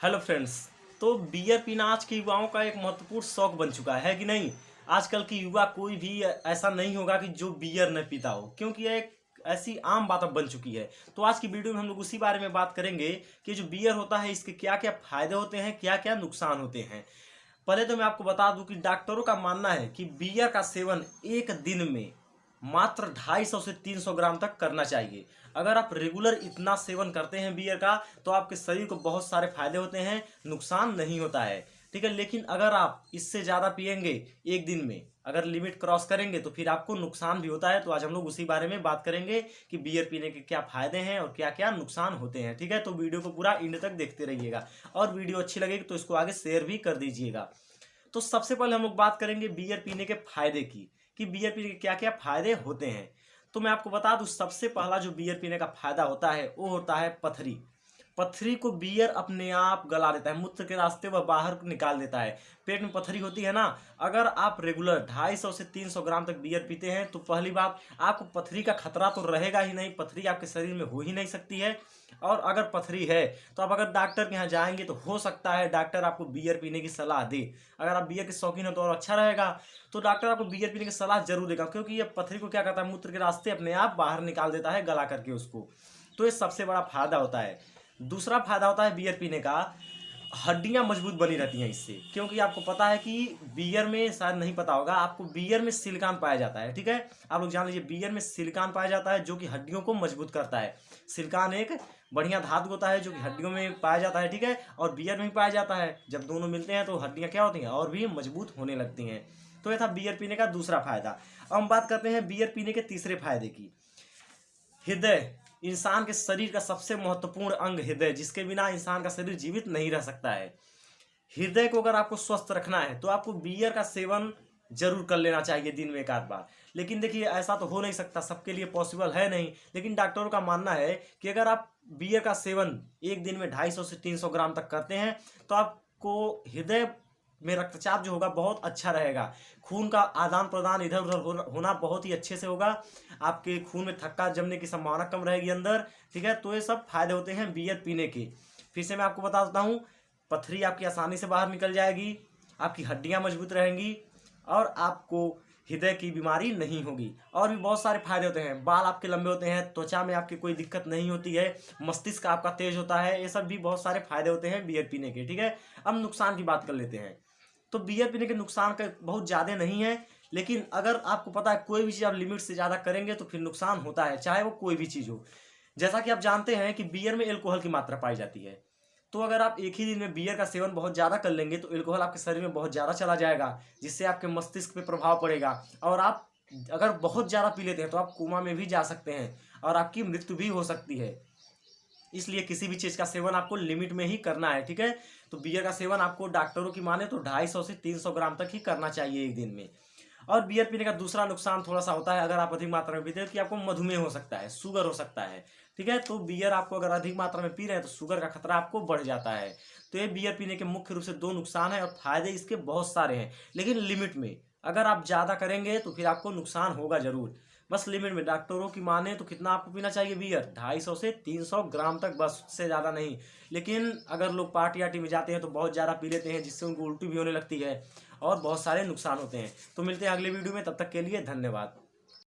Hello friends. तो beer पीना आज के युवाओं का एक महत्वपूर्ण शौक बन चुका है कि नहीं। आजकल की युवा कोई भी ऐसा नहीं होगा कि जो बियर न पीता हो, क्योंकि यह एक ऐसी आम बात अब बन चुकी है। तो आज की वीडियो में हम लोग उसी बारे में बात करेंगे कि जो बियर होता है इसके क्या क्या फायदे होते हैं, क्या क्या नुकसान होते हैं। पहले तो मैं आपको बता दूं कि डॉक्टरों का मानना है कि बियर का सेवन एक दिन में मात्र 250 से 300 ग्राम तक करना चाहिए। अगर आप रेगुलर इतना सेवन करते हैं बियर का तो आपके शरीर को बहुत सारे फायदे होते हैं, नुकसान नहीं होता है। ठीक है, लेकिन अगर आप इससे ज़्यादा पियेंगे एक दिन में, अगर लिमिट क्रॉस करेंगे तो फिर आपको नुकसान भी होता है। तो आज हम लोग उसी बारे में बात करेंगे कि बियर पीने के क्या फायदे हैं और क्या क्या नुकसान होते हैं। ठीक है, तो वीडियो को पूरा एंड तक देखते रहिएगा और वीडियो अच्छी लगेगी तो इसको आगे शेयर भी कर दीजिएगा। तो सबसे पहले हम लोग बात करेंगे बियर पीने के फायदे की, कि बियर पीने के क्या क्या फायदे होते हैं। तो मैं आपको बता दूं, सबसे पहला जो बियर पीने का फायदा होता है वो होता है पथरी। पथरी को बियर अपने आप गला देता है, मूत्र के रास्ते वह बाहर निकाल देता है। पेट में पथरी होती है ना, अगर आप रेगुलर 250 से 300 ग्राम तक बियर पीते हैं तो पहली बात, आपको पथरी का खतरा तो रहेगा ही नहीं, पथरी आपके शरीर में हो ही नहीं सकती है। और अगर पथरी है तो आप अगर डॉक्टर के यहाँ जाएंगे तो हो सकता है डॉक्टर आपको बियर पीने की सलाह दे। अगर आप बियर के शौकीन हो तो और अच्छा रहेगा। तो डॉक्टर आपको बियर पीने की सलाह जरूर देगा, क्योंकि ये पथरी को क्या करता है, मूत्र के रास्ते अपने आप बाहर निकाल देता है गला करके उसको। तो ये सबसे बड़ा फायदा होता है। दूसरा फायदा होता है बियर पीने का, हड्डियां मजबूत बनी रहती हैं इससे। क्योंकि आपको पता है कि बियर में, शायद नहीं पता होगा आपको, बियर में सिलिकॉन पाया जाता है। ठीक है, आप लोग जान लीजिए बियर में सिलिकॉन पाया जाता है जो कि हड्डियों को मजबूत करता है। सिलिकॉन एक बढ़िया धातु होता है जो कि हड्डियों में पाया जाता है। ठीक है, और बियर में भी पाया जाता है। जब दोनों मिलते हैं तो हड्डियां क्या होती हैं, और भी मजबूत होने लगती हैं। तो यह था बियर पीने का दूसरा फायदा। अब हम बात करते हैं बियर पीने के तीसरे फायदे की। हृदय, इंसान के शरीर का सबसे महत्वपूर्ण अंग हृदय, जिसके बिना इंसान का शरीर जीवित नहीं रह सकता है। हृदय को अगर आपको स्वस्थ रखना है तो आपको बियर का सेवन जरूर कर लेना चाहिए दिन में एक आध बार। लेकिन देखिए, ऐसा तो हो नहीं सकता, सबके लिए पॉसिबल है नहीं। लेकिन डॉक्टरों का मानना है कि अगर आप बियर का सेवन एक दिन में 250 से 300 ग्राम तक करते हैं तो आपको हृदय में रक्तचाप जो होगा बहुत अच्छा रहेगा। खून का आदान प्रदान इधर उधर होना बहुत ही अच्छे से होगा। आपके खून में थक्का जमने की संभावना कम रहेगी अंदर। ठीक है, तो ये सब फायदे होते हैं बियर पीने के। फिर से मैं आपको बता देता हूँ, पथरी आपकी आसानी से बाहर निकल जाएगी, आपकी हड्डियां मजबूत रहेंगी और आपको हृदय की बीमारी नहीं होगी। और भी बहुत सारे फायदे होते हैं, बाल आपके लंबे होते हैं, त्वचा में आपकी कोई दिक्कत नहीं होती है, मस्तिष्क आपका तेज होता है। ये सब भी बहुत सारे फायदे होते हैं बियर पीने के। ठीक है, अब नुकसान की बात कर लेते हैं। तो बियर पीने के नुकसान का बहुत ज़्यादा नहीं है, लेकिन अगर आपको पता है कोई भी चीज़ आप लिमिट से ज़्यादा करेंगे तो फिर नुकसान होता है, चाहे वो कोई भी चीज़ हो। जैसा कि आप जानते हैं कि बियर में एल्कोहल की मात्रा पाई जाती है। तो अगर आप एक ही दिन में बियर का सेवन बहुत ज़्यादा कर लेंगे तो एल्कोहल आपके शरीर में बहुत ज़्यादा चला जाएगा, जिससे आपके मस्तिष्क पे प्रभाव पड़ेगा। और आप अगर बहुत ज़्यादा पी लेते हैं तो आप कोमा में भी जा सकते हैं और आपकी मृत्यु भी हो सकती है। इसलिए किसी भी चीज़ का सेवन आपको लिमिट में ही करना है। ठीक है, तो बियर का सेवन आपको डॉक्टरों की माने तो 250 से 300 ग्राम तक ही करना चाहिए एक दिन में। और बियर पीने का दूसरा नुकसान थोड़ा सा होता है, अगर आप अधिक मात्रा में पीते हैं, कि आपको मधुमेह हो सकता है, शुगर हो सकता है। ठीक है, तो बियर आपको अगर अधिक मात्रा में पी रहे हैं तो शुगर का खतरा आपको बढ़ जाता है। तो ये बियर पीने के मुख्य रूप से दो नुकसान है, और फायदे इसके बहुत सारे हैं, लेकिन लिमिट में। अगर आप ज़्यादा करेंगे तो फिर आपको नुकसान होगा जरूर। बस लिमिट में, डॉक्टरों की माने तो कितना आपको पीना चाहिए बियर, 250 से 300 ग्राम तक, बस, उससे ज़्यादा नहीं। लेकिन अगर लोग पार्टी आर्टी में जाते हैं तो बहुत ज़्यादा पी लेते हैं, जिससे उनको उल्टी भी होने लगती है और बहुत सारे नुकसान होते हैं। तो मिलते हैं अगले वीडियो में, तब तक के लिए धन्यवाद।